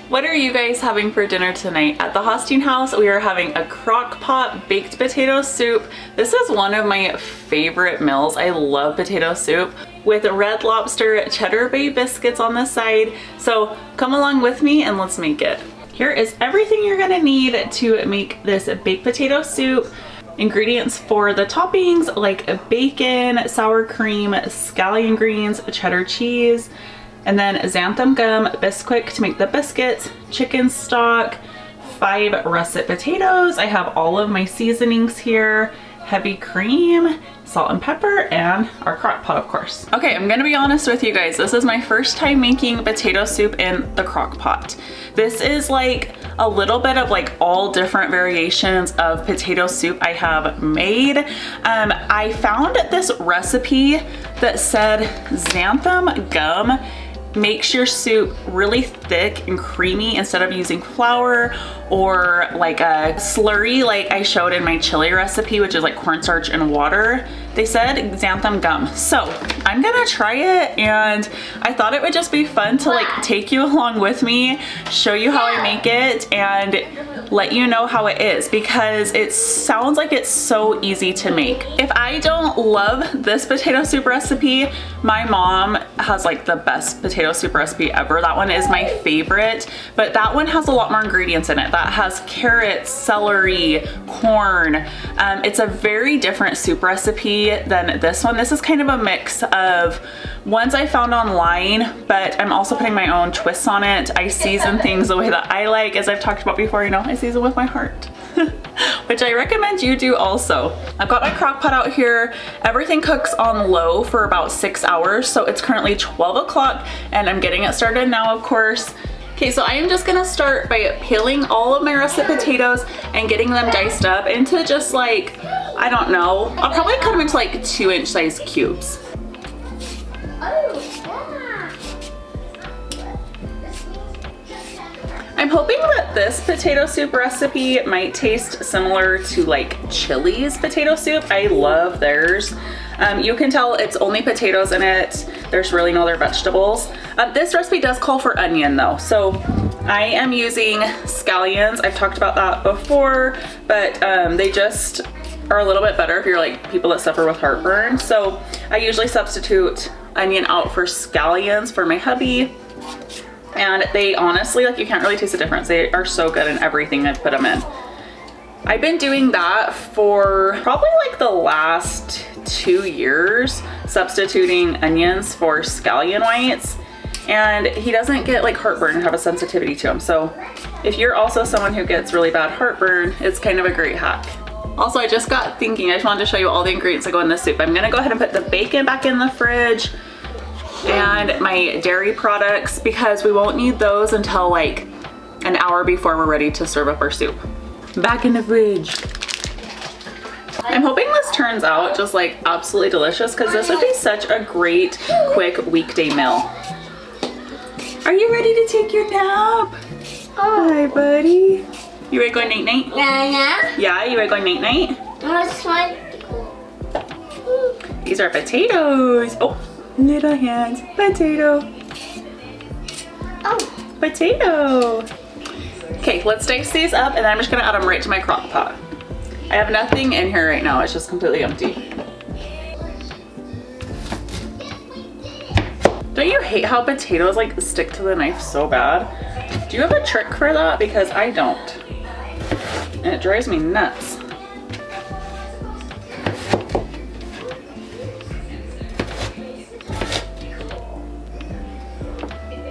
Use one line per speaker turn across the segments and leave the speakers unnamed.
What are you guys having for dinner tonight? At the Hosting house, we are having a crock-pot baked potato soup. This is one of my favorite meals. I love potato soup with red lobster cheddar bay biscuits on the side. So come along with me and let's make it. Here is everything you're gonna need to make this baked potato soup. Ingredients for the toppings like bacon, sour cream, scallion greens, cheddar cheese, and then xanthan gum, Bisquick to make the biscuits, chicken stock, 5 russet potatoes. I have all of my seasonings here, heavy cream, salt and pepper, and our crock pot, of course. Okay, I'm gonna be honest with you guys. This is my first time making potato soup in the crock pot. This is like a little bit of like all different variations of potato soup I have made. I found this recipe that said xanthan gum makes your soup really thick and creamy instead of using flour or like a slurry like I showed in my chili recipe, which is like cornstarch and water. They said xanthan gum. So I'm gonna try it, and I thought it would just be fun to like take you along with me, show you how I make it, and let you know how it is, because it sounds like it's so easy to make. If I don't love this potato soup recipe, my mom has like the best potato soup recipe ever. That one is my favorite, but that one has a lot more ingredients in it. That has carrots, celery, corn. It's a very different soup recipe than this one. This is kind of a mix of ones I found online, but I'm also putting my own twists on it. I season things the way that I like, as I've talked about before, you know, I season with my heart. Which I recommend you do also. I've got my crock pot out here. Everything cooks on low for about 6 hours, so it's currently 12 o'clock and I'm getting it started now, of course. Okay, so I am just gonna start by peeling all of my russet potatoes and getting them diced up into just like, I don't know, I'll probably cut them into like 2-inch size cubes. I'm hoping that this potato soup recipe might taste similar to like Chili's potato soup. I love theirs. You can tell it's only potatoes in it. There's really no other vegetables. This recipe does call for onion though. So I am using scallions. I've talked about that before, but they just are a little bit better if you're like people that suffer with heartburn. So I usually substitute onion out for scallions for my hubby. And they honestly, like, you can't really taste the difference. They are so good in everything I've put them in. I've been doing that for probably like the last 2 years, substituting onions for scallion whites. And he doesn't get like heartburn or have a sensitivity to them. So if you're also someone who gets really bad heartburn, it's kind of a great hack. Also, I just got thinking, I just wanted to show you all the ingredients that go in this soup. I'm gonna go ahead and put the bacon back in the fridge and my dairy products, because we won't need those until like an hour before we're ready to serve up our soup. Back in the fridge. I'm hoping this turns out just like absolutely delicious, because this would be such a great quick weekday meal. Are you ready to take your nap? Hi, buddy. You ready to go night night? Yeah, you ready to go night night? These are potatoes. Oh. Little hands, potato. Oh, potato. Okay, let's dice these up, and then I'm just gonna add them right to my crock pot. I have nothing in here right now, it's just completely empty. Don't you hate how potatoes like stick to the knife so bad? Do you have a trick for that? Because I don't. And it drives me nuts.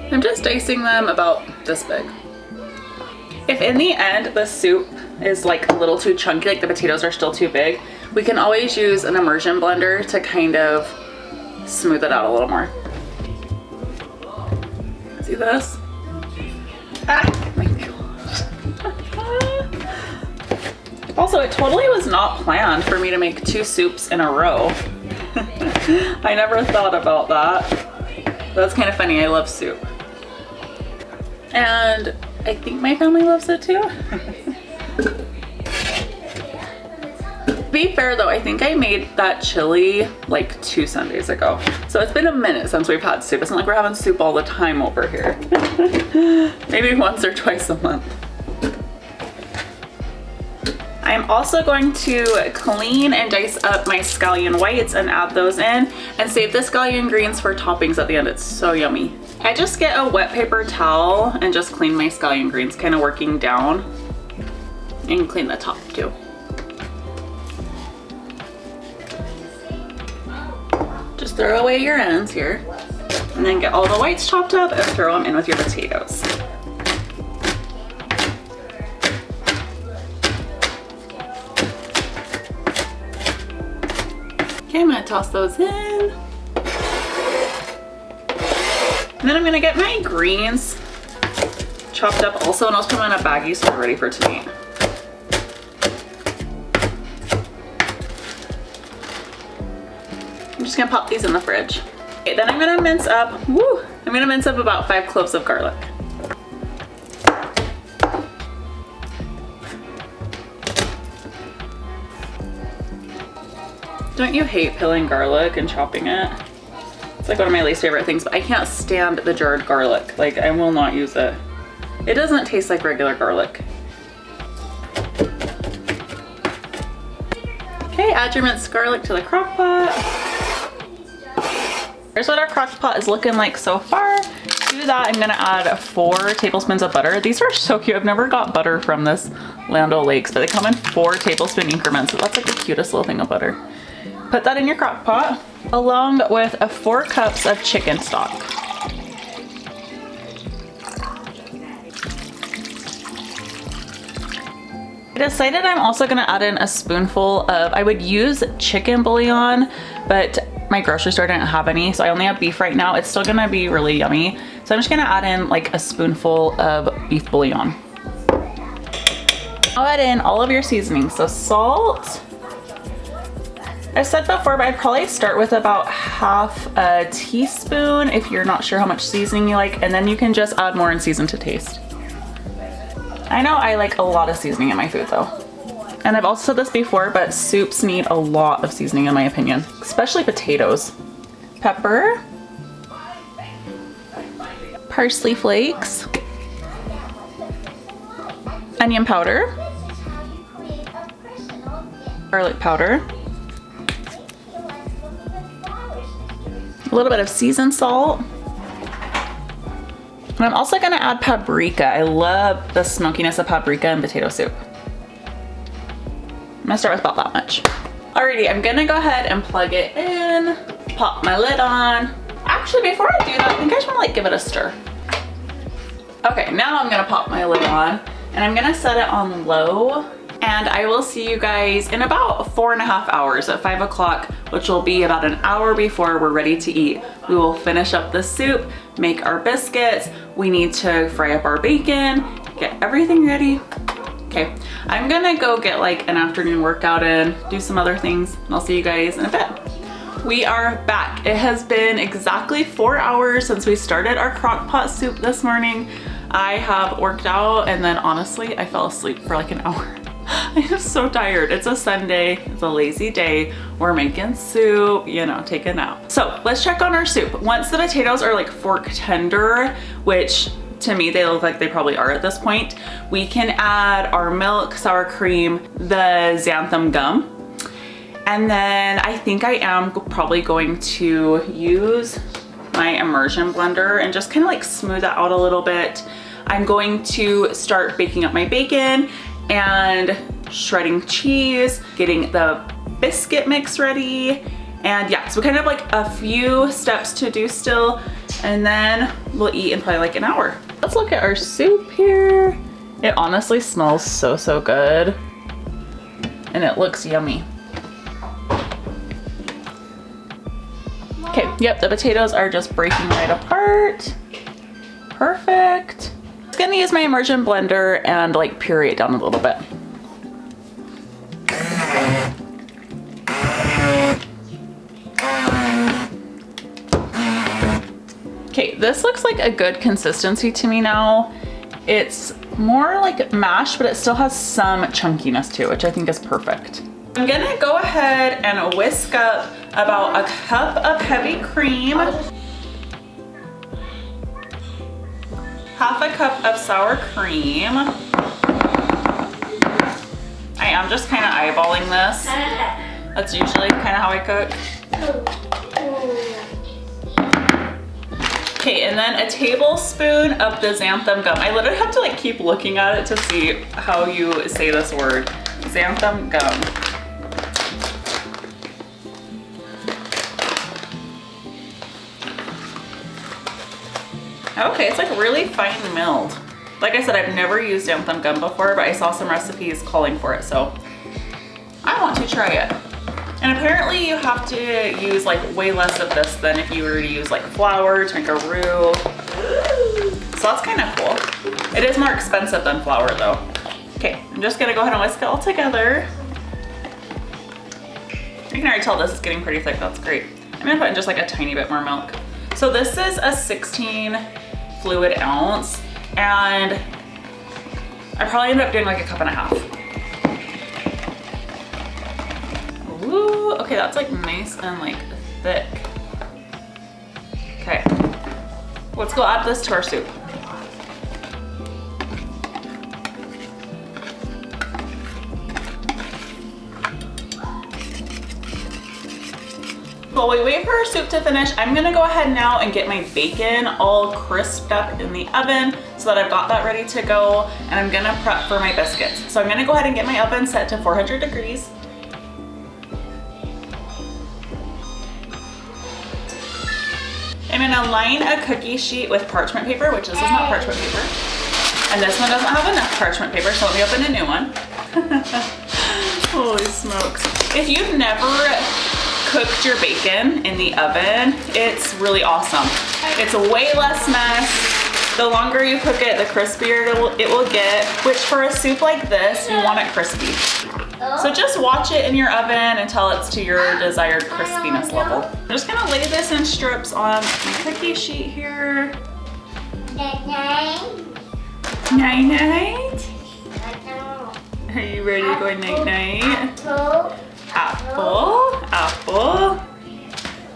I'm just dicing them about this big. If in the end the soup is like a little too chunky, like the potatoes are still too big, we can always use an immersion blender to kind of smooth it out a little more. See this? Ah, my gosh. Also, it totally was not planned for me to make 2 soups in a row. I never thought about that. That's kind of funny, I love soup. And I think my family loves it too. be fair though, I think I made that chili like 2 Sundays ago. So it's been a minute since we've had soup. It's not like we're having soup all the time over here. Maybe once or twice a month. I'm also going to clean and dice up my scallion whites and add those in and save the scallion greens for toppings at the end. It's so yummy. I just get a wet paper towel and just clean my scallion greens, kind of working down, and clean the top too. Just throw away your ends here and then get all the whites chopped up and throw them in with your potatoes. Okay, I'm gonna toss those in. And then I'm gonna get my greens chopped up also, and I'll put them in a baggie so they're ready for tonight. I'm just gonna pop these in the fridge. Okay, then I'm gonna mince up, I'm gonna mince up about 5 cloves of garlic. Don't you hate peeling garlic and chopping it? It's like one of my least favorite things, but I can't stand the jarred garlic. Like, I will not use it. It doesn't taste like regular garlic. Okay, add your minced garlic to the crock pot. Here's what our crock pot is looking like so far. To that, I'm gonna add 4 tablespoons of butter. These are so cute. I've never got butter from this Land O'Lakes, but they come in 4 tablespoon increments. So that's like the cutest little thing of butter. Put that in your crock pot, along with 4 cups of chicken stock. I decided I'm also gonna add in a spoonful of, I would use chicken bouillon, but my grocery store didn't have any, so I only have beef right now. It's still gonna be really yummy. So I'm just gonna add in like a spoonful of beef bouillon. I'll add in all of your seasonings. So salt. I've said before, but I'd probably start with about half a teaspoon if you're not sure how much seasoning you like, and then you can just add more and season to taste. I know I like a lot of seasoning in my food though. And I've also said this before, but soups need a lot of seasoning in my opinion, especially potatoes. Pepper, parsley flakes, onion powder, garlic powder, a little bit of seasoned salt. And I'm also gonna add paprika. I love the smokiness of paprika in potato soup. I'm gonna start with about that much. Alrighty, I'm gonna go ahead and plug it in, pop my lid on. Actually, before I do that, I think I just wanna like give it a stir. Okay, now I'm gonna pop my lid on and I'm gonna set it on low, and I will see you guys in about 4.5 hours at 5 o'clock, which will be about an hour before we're ready to eat. We will finish up the soup, make our biscuits. We need to fry up our bacon, get everything ready. Okay, I'm gonna go get like an afternoon workout in, do some other things, and I'll see you guys in a bit. We are back. It has been exactly 4 hours since we started our crock pot soup this morning. I have worked out, and then honestly, I fell asleep for like an hour. I am so tired. It's a Sunday, it's a lazy day. We're making soup, you know, take a nap. So let's check on our soup. Once the potatoes are like fork tender, which to me, they look like they probably are at this point, we can add our milk, sour cream, the xanthan gum. And then I think I am probably going to use my immersion blender and just kind of like smooth that out a little bit. I'm going to start baking up my bacon and shredding cheese, getting the biscuit mix ready. And yeah, so kind of like a few steps to do still, and then we'll eat in probably like an hour. Let's look at our soup here. It honestly smells so, so good. And it looks yummy. Okay, yep, the potatoes are just breaking right apart. Perfect. I'm gonna use my immersion blender and like puree it down a little bit. Okay, this looks like a good consistency to me now. It's more like mash, but it still has some chunkiness to it, which I think is perfect. I'm gonna go ahead and whisk up about a cup of heavy cream, half a cup of sour cream. I am just kind of eyeballing this. That's usually kind of how I cook. Okay, and then a tablespoon of the xanthan gum. I literally have to like keep looking at it to see how you say this word. Xanthan gum. Okay, it's like really fine milled. Like I said, I've never used xanthan gum before, but I saw some recipes calling for it, so I want to try it. And apparently you have to use like way less of this than if you were to use like flour to make a roux. So that's kind of cool. It is more expensive than flour though. Okay, I'm just gonna go ahead and whisk it all together. You can already tell this is getting pretty thick, that's great. I'm gonna put in just like a tiny bit more milk. So this is a 16 fluid ounce, and I probably ended up doing like a cup and a half. Ooh, okay, that's like nice and like thick. Okay, let's go add this to our soup. While we wait for our soup to finish, I'm gonna go ahead now and get my bacon all crisped up in the oven so that I've got that ready to go, and I'm gonna prep for my biscuits. So I'm gonna go ahead and get my oven set to 400 degrees. I'm gonna line a cookie sheet with parchment paper, which this is not parchment paper. And this one doesn't have enough parchment paper, so let me open a new one. Holy smokes. If you've never cooked your bacon in the oven, it's really awesome. It's way less mess. The longer you cook it, the crispier it will get, which for a soup like this, you want it crispy. So just watch it in your oven until it's to your desired crispiness level. I'm just gonna lay this in strips on my cookie sheet here. Night night. Are you ready to go night night? Apple, apple.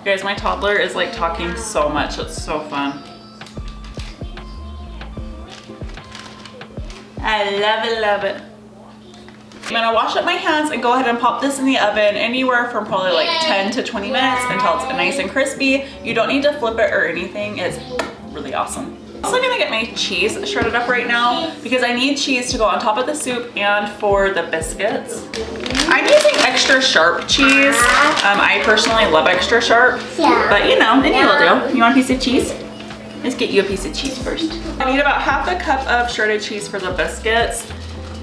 Guys, my toddler is like talking so much. It's so fun. I love it, love it. I'm gonna wash up my hands and go ahead and pop this in the oven anywhere from probably like 10 to 20 minutes until it's nice and crispy. You don't need to flip it or anything. It's really awesome. I'm also gonna get my cheese shredded up right now because I need cheese to go on top of the soup and for the biscuits. I'm using extra sharp cheese. I personally love extra sharp, but you know, any will do. You want a piece of cheese? Let's get you a piece of cheese first. I need about half a cup of shredded cheese for the biscuits.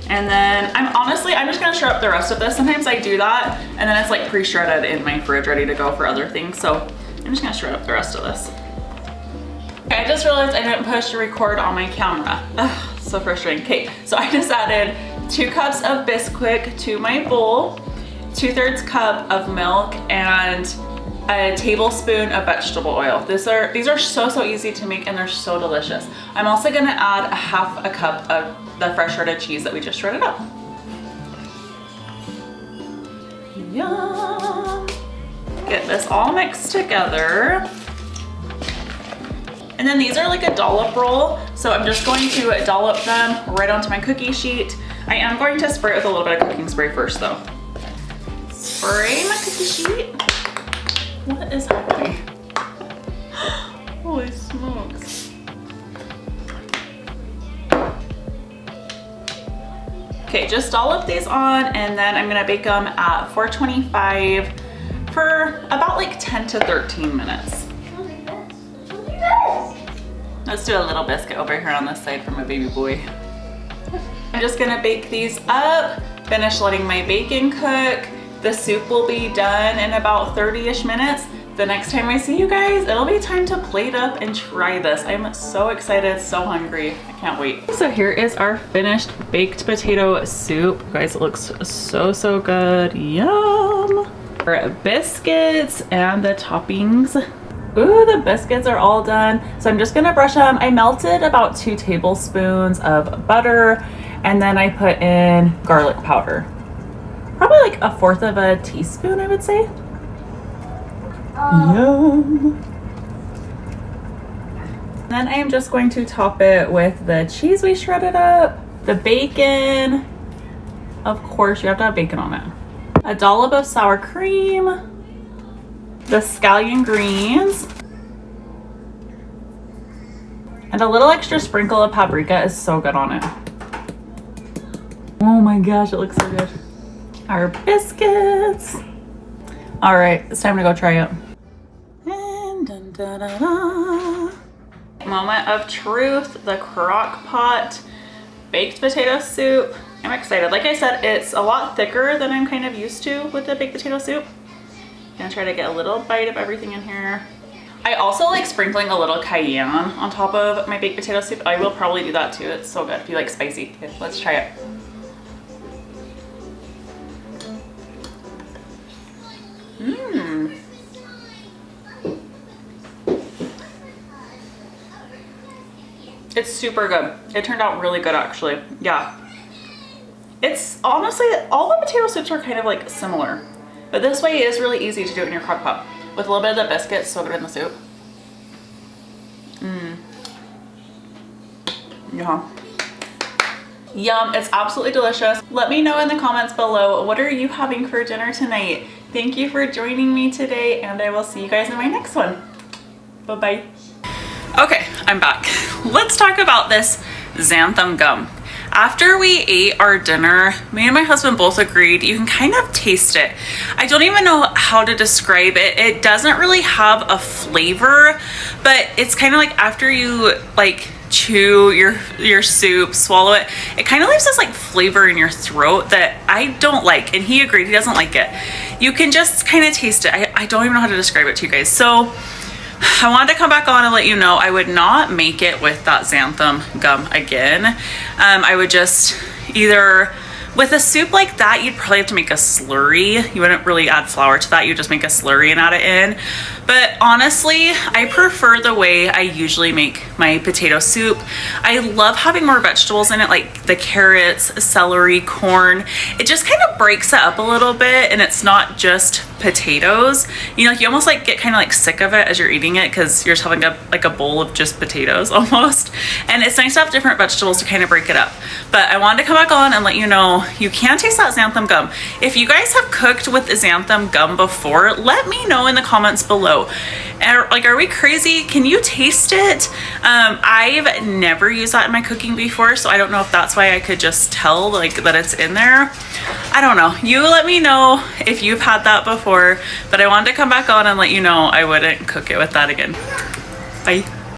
And then I'm just gonna shred up the rest of this. Sometimes I do that and then it's like pre-shredded in my fridge ready to go for other things. So I'm just gonna shred up the rest of this. Okay, I just realized I didn't push record on my camera. Ugh, so frustrating. Okay, so I just added 2 cups of Bisquick to my bowl, 2/3 cup of milk, and a tablespoon of vegetable oil. These are so easy to make and they're so delicious. I'm also gonna add a half a cup of the fresh shredded cheese that we just shredded up. Yum! Get this all mixed together. And then these are like a dollop roll, so I'm just going to dollop them right onto my cookie sheet. I am going to spray it with a little bit of cooking spray first though. Spray my cookie sheet. What is happening? Holy smokes. Okay, just dollop these on and then I'm gonna bake them at 425 for about like 10 to 13 minutes. Let's do a little biscuit over here on this side for my baby boy. I'm just gonna bake these up, finish letting my bacon cook. The soup will be done in about 30-ish minutes. The next time I see you guys, it'll be time to plate up and try this. I'm so excited, so hungry. I can't wait. So here is our finished baked potato soup. Guys, it looks so good. Yum! For biscuits and the toppings. Ooh, the biscuits are all done. So I'm just gonna brush them. I melted about 2 tablespoons of butter and then I put in garlic powder. probably like 1/4 of a teaspoon, I would say. Yum. Then I am just going to top it with the cheese we shredded up, the bacon. Of course, you have to have bacon on it. A dollop of sour cream, the scallion greens, and a little extra sprinkle of paprika is so good on it. Oh my gosh, it looks so good. Our biscuits. All right, it's time to go try it. And dun, dun, dun, dun. Moment of truth, the Crock-Pot baked potato soup. I'm excited. Like I said, it's a lot thicker than I'm kind of used to with the baked potato soup. I'm gonna try to get a little bite of everything in here. I also like sprinkling a little cayenne on top of my baked potato soup. I will probably do that too. It's so good if you like spicy. Okay, let's try it. Mmm. It's super good. It turned out really good actually. Yeah. It's honestly, all the potato soups are kind of like similar, but this way is really easy to do it in your crock pot with a little bit of the biscuits, so good in the soup. Yeah. Yum, it's absolutely delicious. Let me know in the comments below, what are you having for dinner tonight? Thank you for joining me today, and I will see you guys in my next one. Bye-bye. Okay, I'm back. Let's talk about this xanthan gum. After we ate our dinner, me and my husband both agreed you can kind of taste it. I don't even know how to describe it. It doesn't really have a flavor, but it's kind of like after you like chew your soup, swallow it, it kind of leaves this like flavor in your throat that I don't like, and he agreed he doesn't like it. You can just kind of taste it. I don't even know how to describe it to you guys. So I wanted to come back on and let you know I would not make it with that xanthan gum again. I would just either, with a soup like that, you'd probably have to make a slurry. You wouldn't really add flour to that. You just make a slurry and add it in. But honestly, I prefer the way I usually make my potato soup. I love having more vegetables in it, like the carrots, celery, corn. It just kind of breaks it up a little bit, and it's not just potatoes. You know, you almost like get kind of like sick of it as you're eating it because you're just having like a bowl of just potatoes almost. And it's nice to have different vegetables to kind of break it up. But I wanted to come back on and let you know you can taste that xanthan gum. If you guys have cooked with xanthan gum before, let me know in the comments below. Are we crazy? Can you taste it? I've never used that in my cooking before, so I don't know if that's why I could just tell like that it's in there. I don't know. You let me know if you've had that before, but I wanted to come back on and let you know I wouldn't cook it with that again. Bye.